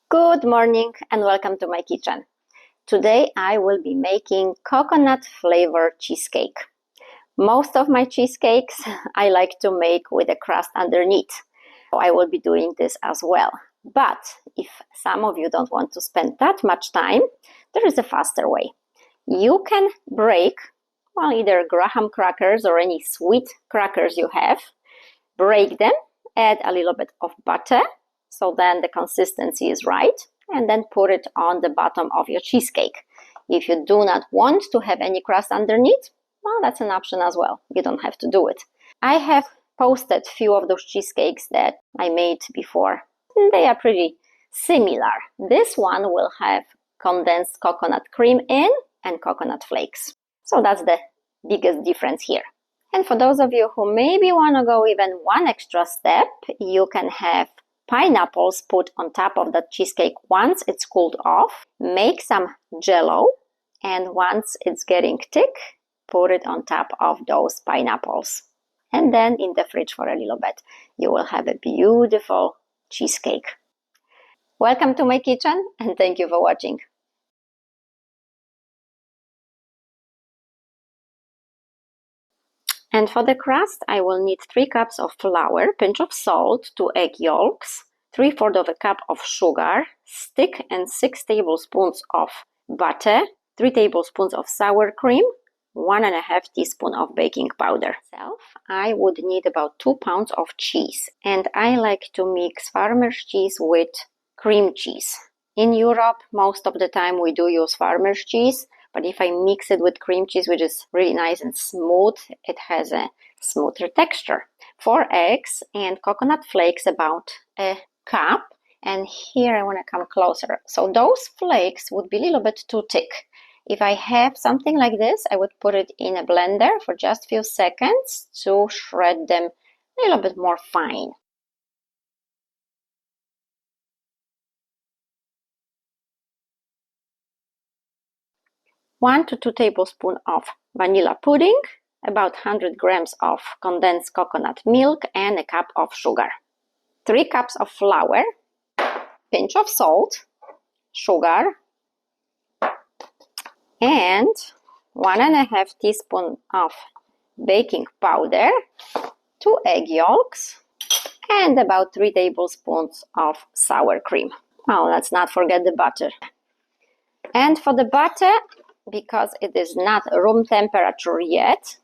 Good morning and welcome to my kitchen. Today I will be making coconut flavored cheesecake. Most of my cheesecakes I like to make with a crust underneath. So I will be doing this as well. But if some of you don't want to spend that much time, there is a faster way. You can break, either graham crackers or any sweet crackers you have. Break them, add a little bit of butter, so then the consistency is right, and then put it on the bottom of your cheesecake. If you do not want to have any crust underneath, that's an option as well. You don't have to do it. I have posted a few of those cheesecakes that I made before. They are pretty similar. This one will have condensed coconut cream in and coconut flakes. So that's the biggest difference here. And for those of you who maybe want to go even one extra step, you can have pineapples put on top of the cheesecake once it's cooled off. Make some jello, and once it's getting thick, put it on top of those pineapples. And then in the fridge for a little bit. You will have a beautiful cheesecake. Welcome to my kitchen, and thank you for watching. And for the crust, I will need 3 cups of flour, pinch of salt, 2 egg yolks, 3/4 of a cup of sugar, stick and 6 tablespoons of butter, 3 tablespoons of sour cream, 1.5 teaspoons of baking powder. I would need about 2 pounds of cheese, and I like to mix farmer's cheese with cream cheese. In Europe, most of the time we do use farmer's cheese, but if I mix it with cream cheese, which is really nice and smooth, it has a smoother texture. 4 eggs and coconut flakes, about a cup. And here I want to come closer. So those flakes would be a little bit too thick. If I have something like this, I would put it in a blender for just a few seconds to shred them a little bit more fine. One to 2 tablespoons of vanilla pudding, about 100 grams of condensed coconut milk, and a cup of sugar. 3 cups of flour, pinch of salt, sugar, and 1.5 teaspoons of baking powder, 2 egg yolks, and about 3 tablespoons of sour cream. Let's not forget the butter. And for the butter, because it is not room temperature yet,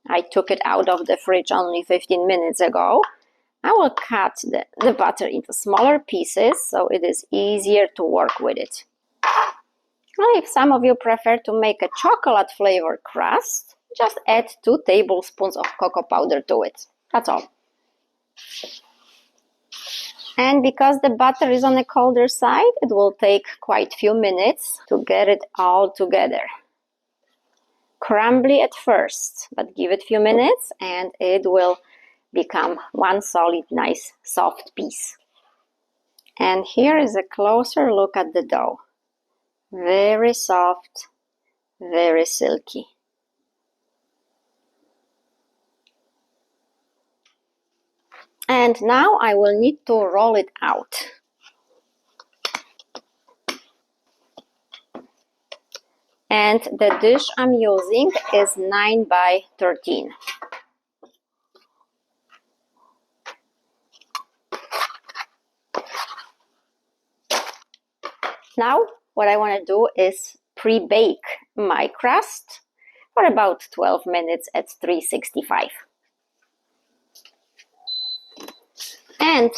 I took it out of the fridge only 15 minutes ago, I will cut the butter into smaller pieces so it is easier to work with it. Well, if some of you prefer to make a chocolate flavored crust, just add 2 tablespoons of cocoa powder to it. That's all. And because the butter is on the colder side, it will take quite a few minutes to get it all together. Crumbly at first, but give it a few minutes and it will become one solid, nice, soft piece. And here is a closer look at the dough. Very soft, very silky. And now I will need to roll it out. And the dish I'm using is 9 by 13. Now what I want to do is pre-bake my crust for about 12 minutes at 365. And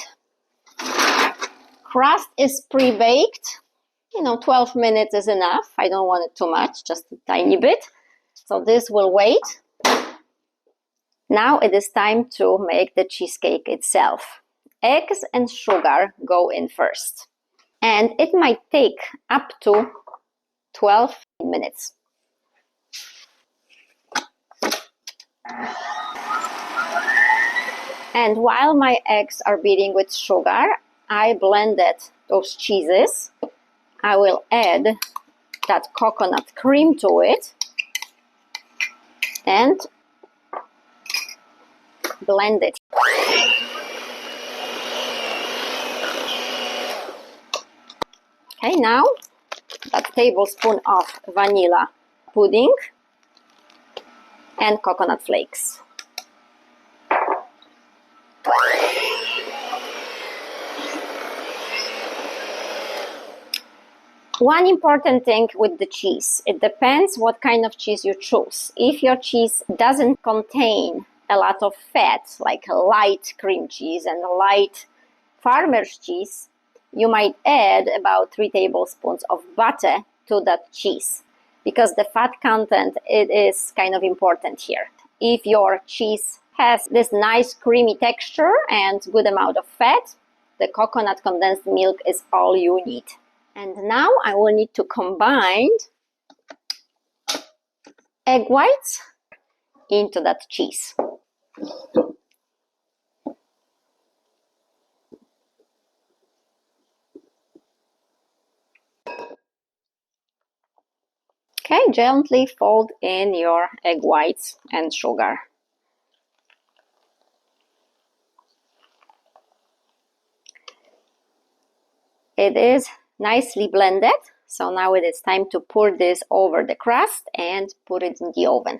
crust is pre-baked. 12 minutes is enough. I don't want it too much, just a tiny bit. So this will wait. Now it is time to make the cheesecake itself. Eggs and sugar go in first. And it might take up to 12 minutes. And while my eggs are beating with sugar, I blended those cheeses. I will add that coconut cream to it and blend it. And Okay, now that tablespoon of vanilla pudding and coconut flakes. One important thing with the cheese, it depends what kind of cheese you choose. If your cheese doesn't contain a lot of fat, like a light cream cheese and a light farmer's cheese, you might add about 3 tablespoons of butter to that cheese, because the fat content, it is kind of important here. If your cheese has this nice creamy texture and good amount of fat, the coconut condensed milk is all you need. And now I will need to combine egg whites into that cheese. Okay, gently fold in your egg whites and sugar. It is nicely blended, so now it is time to pour this over the crust and put it in the oven.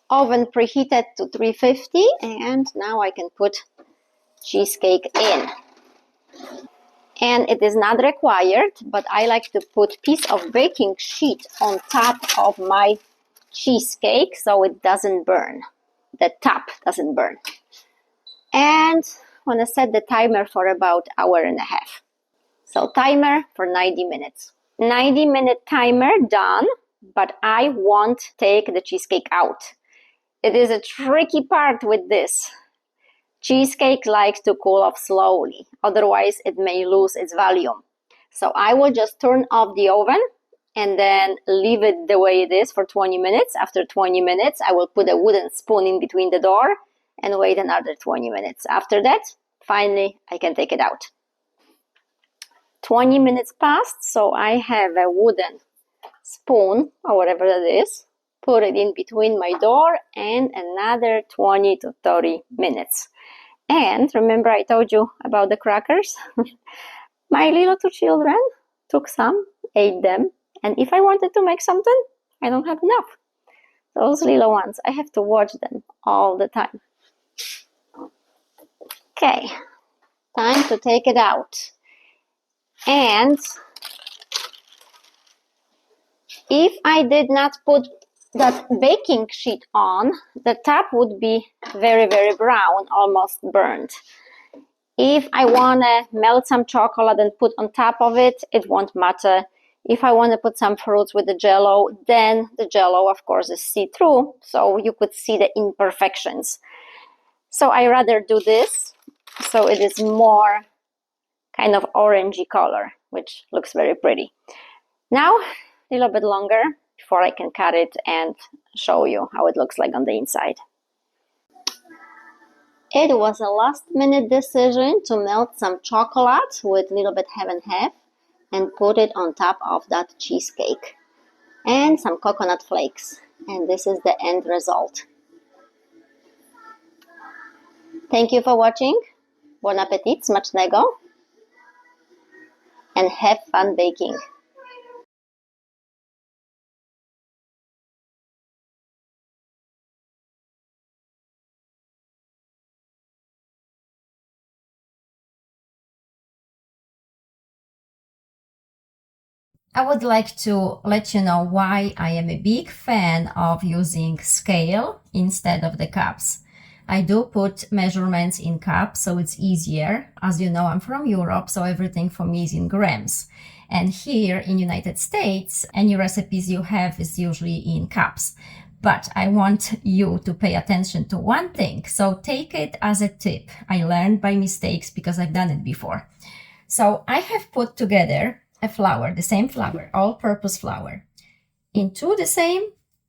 Oven preheated to 350, and now I can put cheesecake in. And it is not required, but I like to put piece of baking sheet on top of my cheesecake so it doesn't burn. The top doesn't burn. And I'm gonna set the timer for about hour and a half. So timer for 90 minutes. 90-minute timer done, but I won't take the cheesecake out. It is a tricky part with this. Cheesecake likes to cool off slowly, otherwise it may lose its volume. So I will just turn off the oven and then leave it the way it is for 20 minutes. After 20 minutes, I will put a wooden spoon in between the door and wait another 20 minutes. After that, finally, I can take it out. 20 minutes passed, so I have a wooden spoon, or whatever that is, put it in between my door and another 20 to 30 minutes. And remember I told you about the crackers? My little 2 children took some, ate them, and if I wanted to make something, I don't have enough. Those little ones, I have to watch them all the time. Okay, time to take it out. And if I did not put that baking sheet on, the top would be very, very brown, almost burnt. If I want to melt some chocolate and put on top of it, it won't matter. If I want to put some fruits with the jello, then the jello, of course, is see-through, so you could see the imperfections. So I rather do this, so it is more kind of orangey color, which looks very pretty. Now, a little bit longer before I can cut it and show you how it looks like on the inside. It was a last-minute decision to melt some chocolate with a little bit half and half and put it on top of that cheesecake. And some coconut flakes. And this is the end result. Thank you for watching. Bon appetit, smacznego. And have fun baking. I would like to let you know why I am a big fan of using scale instead of the cups. I do put measurements in cups, so it's easier. As you know, I'm from Europe, so everything for me is in grams. And here in United States, any recipes you have is usually in cups. But I want you to pay attention to one thing, so take it as a tip. I learned by mistakes because I've done it before. So I have put together a flour, the same flour, all-purpose flour, into the same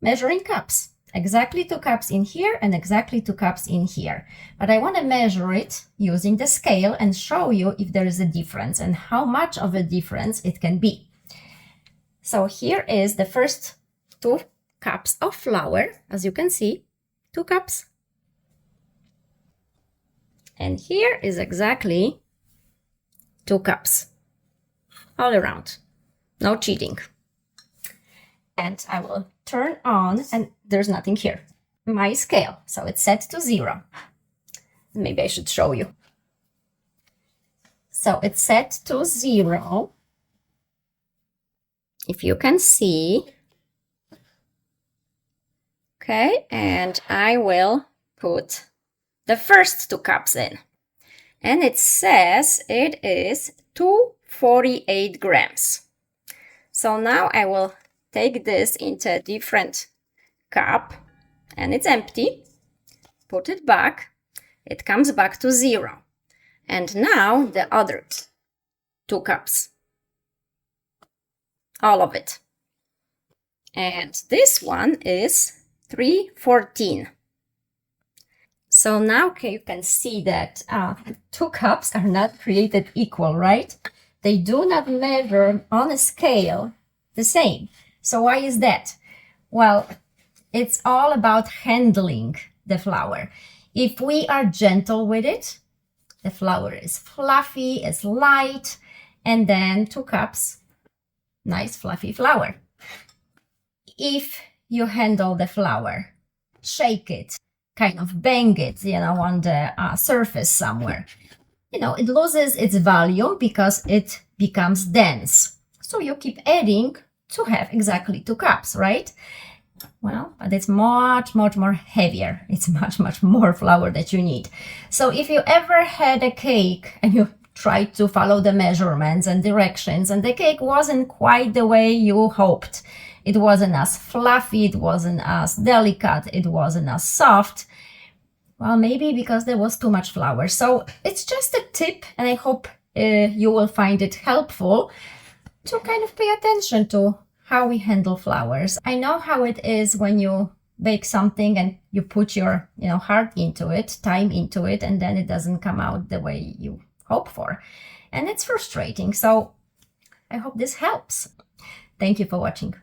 measuring cups. Exactly 2 cups in here and exactly 2 cups in here. But I want to measure it using the scale and show you if there is a difference and how much of a difference it can be. So here is the first 2 cups of flour, as you can see, 2 cups. And here is exactly 2 cups, all around, no cheating. And I will turn on, and there's nothing here, my scale. So it's set to 0. Maybe I should show you. So it's set to 0. If you can see. Okay, and I will put the first 2 cups in. And it says it is 248 grams. So now I will take this into a different cup, and it's empty. Put it back. It comes back to 0. And now the other 2 cups. All of it. And this one is 314. So now you can see that 2 cups are not created equal, right? They do not measure on a scale the same. So why is that? Well, it's all about handling the flour. If we are gentle with it, the flour is fluffy, it's light, and then 2 cups, nice fluffy flour. If you handle the flour, shake it, kind of bang it, on the surface somewhere, it loses its volume because it becomes dense. So you keep adding to have exactly 2 cups, right? Well, but it's much, much more heavier. It's much, much more flour that you need. So if you ever had a cake and you tried to follow the measurements and directions and the cake wasn't quite the way you hoped, it wasn't as fluffy, it wasn't as delicate, it wasn't as soft, well, maybe because there was too much flour. So it's just a tip, and I hope you will find it helpful to kind of pay attention to how we handle flours. I know how it is when you bake something and you put your heart into it, time into it, and then it doesn't come out the way you hope for. And it's frustrating. So I hope this helps. Thank you for watching.